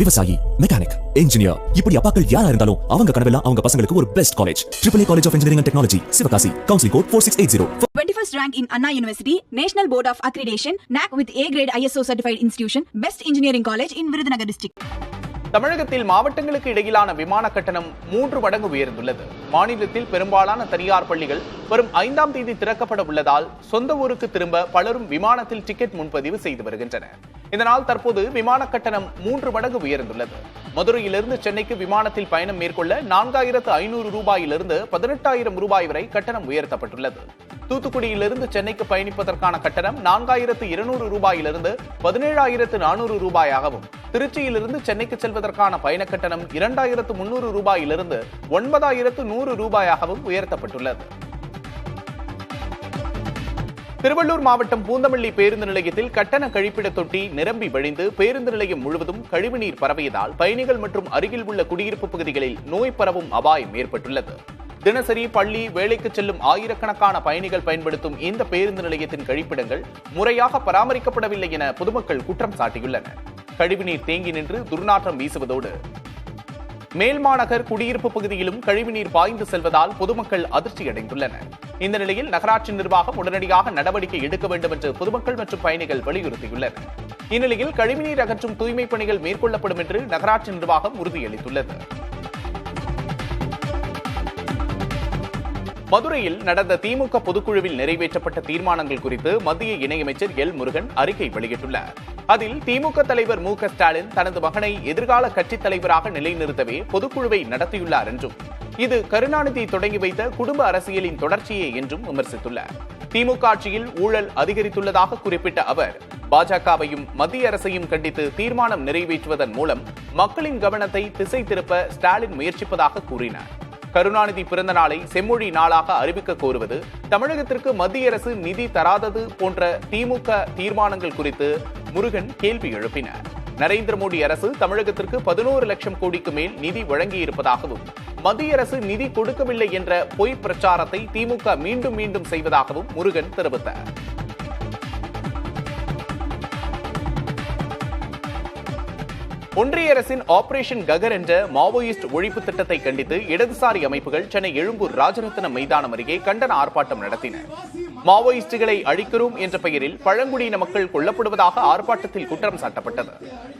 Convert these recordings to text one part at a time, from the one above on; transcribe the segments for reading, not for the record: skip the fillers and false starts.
விவசாயி, mechanic, engineer, இப்படி அப்பாக்கள் யாரா இருந்தாலும் அவங்க கனவெல்லாம் அவங்க பசங்களுக்கு ஒரு best college. AAA College of Engineering and Technology, Sivakasi. Counseling code 4680. 21st rank in Anna University, National Board of Accreditation, NAC with A grade ISO certified institution, Best Engineering College in Virudhunagar district. தமிழகத்தில் மாவட்டங்களுக்கு இடையிலான விமான கட்டணம் 3 மடங்கு உயர்ந்துள்ளது. மாநிலத்தில் பெரும்பாலான தனியார் பள்ளிகள் வரும் 5ஆம் தேதி திறக்கப்பட உள்ளதால் சொந்த ஊருக்கு திரும்ப பலரும் விமானத்தில் டிக்கெட் முன்பதிவு செய்து வருகின்றனர். இதனால் தற்போது விமான கட்டணம் 3 மடங்கு உயர்ந்துள்ளது. மதுரையிலிருந்து சென்னைக்கு விமானத்தில் பயணம் மேற்கொள்ள 4500 ரூபாயிலிருந்து 18000 ரூபாய் வரை கட்டணம் உயர்த்தப்பட்டுள்ளது. தூத்துக்குடியிலிருந்து சென்னைக்கு பயணிப்பதற்கான கட்டணம் 4200 ரூபாயிலிருந்து 17400 ரூபாயாகவும், திருச்சியிலிருந்து சென்னைக்கு செல்வதற்கான பயண கட்டணம் 2300 ரூபாயிலிருந்து 9100 ரூபாயாகவும் உயர்த்தப்பட்டுள்ளது. திருவள்ளூர் மாவட்டம் பூந்தமல்லி பேருந்து நிலையத்தில் கட்டண கழிப்பிட தொட்டி நிரம்பி வழிந்து பேருந்து நிலையம் முழுவதும் கழிவுநீர் பரவியதால் பயணிகள் மற்றும் அருகில் உள்ள குடியிருப்பு பகுதிகளில் நோய் பரவும் அபாயம் ஏற்பட்டுள்ளது. தினசரி பள்ளி, வேலைக்கு செல்லும் ஆயிரக்கணக்கான பயணிகள் பயன்படுத்தும் இந்த பேருந்து நிலையத்தின் கழிப்பிடங்கள் முறையாக பராமரிக்கப்படவில்லை என பொதுமக்கள் குற்றம் சாட்டியுள்ளனர். கழிவுநீர் தேங்கி நின்று துர்நாற்றம் வீசுவதோடு மேல்மாநகர் குடியிருப்பு பகுதியிலும் கழிவுநீர் பாய்ந்து செல்வதால் பொதுமக்கள் அதிர்ச்சியடைந்துள்ளனர். இந்த நிலையில் நகராட்சி நிர்வாகம் உடனடியாக நடவடிக்கை எடுக்க வேண்டும் என்று பொதுமக்கள் மற்றும் பயணிகள் வலியுறுத்தியுள்ளனர். இந்நிலையில் கழிவுநீர் அகற்றும் தூய்மை பணிகள் மேற்கொள்ளப்படும் என்று நகராட்சி நிர்வாகம் உறுதியளித்துள்ளது. மதுரையில் நடந்த திமுக பொதுக்குழுவில் நிறைவேற்றப்பட்ட தீர்மானங்கள் குறித்து மத்திய இணையமைச்சர் எல் முருகன் அறிக்கை வெளியிட்டுள்ளார். அதில் திமுக தலைவர் மு க ஸ்டாலின் தனது மகனை எதிர்கால கட்சித் தலைவராக நிலைநிறுத்தவே பொதுக்குழுவை நடத்தியுள்ளார் என்றும், இது கருணாநிதி தொடங்கி வைத்த குடும்ப அரசியலின் தொடர்ச்சியே என்றும் விமர்சித்துள்ளார். திமுக ஆட்சியில் ஊழல் அதிகரித்துள்ளதாக குறிப்பிட்ட அவர், பாஜகவையும் மத்திய அரசையும் கண்டித்து தீர்மானம் நிறைவேற்றுவதன் மூலம் மக்களின் கவனத்தை திசை திருப்ப ஸ்டாலின் முயற்சிப்பதாக கூறினார். கருணாநிதி பிறந்த நாளை செம்மொழி நாளாக அறிவிக்க கோருவது, தமிழகத்திற்கு மத்திய அரசு நிதி தராதது போன்ற திமுக தீர்மானங்கள் குறித்து முருகன் கேள்வி எழுப்பினார். நரேந்திர மோடி அரசு தமிழகத்திற்கு 11 லட்சம் கோடிக்கு மேல் நிதி வழங்கியிருப்பதாகவும், மத்திய அரசு நிதி கொடுக்கவில்லை என்ற பொய் பிரச்சாரத்தை திமுக மீண்டும் மீண்டும் செய்வதாகவும் முருகன் தெரிவித்தார். ஒன்றிய அரசின் ஆபரேஷன் ககர் என்ற மாவோயிஸ்ட் ஒழிப்பு திட்டத்தை கண்டித்து இடதுசாரி அமைப்புகள் சென்னை எழும்பூர் ராஜரத்னம் மைதானம் அருகே கண்டன ஆர்ப்பாட்டம் நடத்தின. மாவோயிஸ்டுகளை அழிக்கிறோம் என்ற பெயரில் பழங்குடியின மக்கள் கொல்லப்படுவதாக ஆர்ப்பாட்டத்தில் குற்றம் சாட்டப்பட்டது.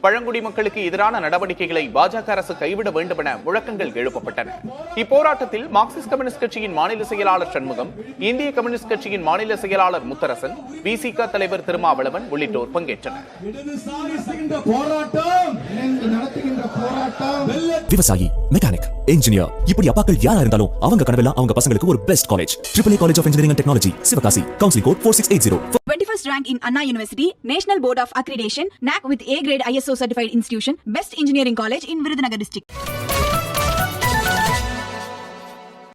பழங்குடி மக்களுக்கு எதிரான நடவடிக்கைகளை பாஜக அரசு கைவிட வேண்டும் என முழக்கங்கள் எழுப்பப்பட்டன. இப்போராட்டத்தில் மார்க்சிஸ்ட் கம்யூனிஸ்ட் கட்சியின் மாநில செயலாளர் சண்முகம், இந்திய கம்யூனிஸ்ட் கட்சியின் மாநில செயலாளர் முத்தரசன், விசிக தலைவர் திருமாவளவன் உள்ளிட்டோர் பங்கேற்றனர். விவசாயி, மெக்கானிக், இன்ஜினியர், இப்படி அப்பாக்கள் யாரா இருந்தாலும் அவங்க கனவெல்லாம் அவங்க பசங்களுக்கு ஒரு best college. AAA College of Engineering and Technology, Sivakasi. Counseling code 4680. 21st rank in Anna University, National Board of Accreditation, NAC with A grade ISO certified institution, Best Engineering College in Virudhunagar district.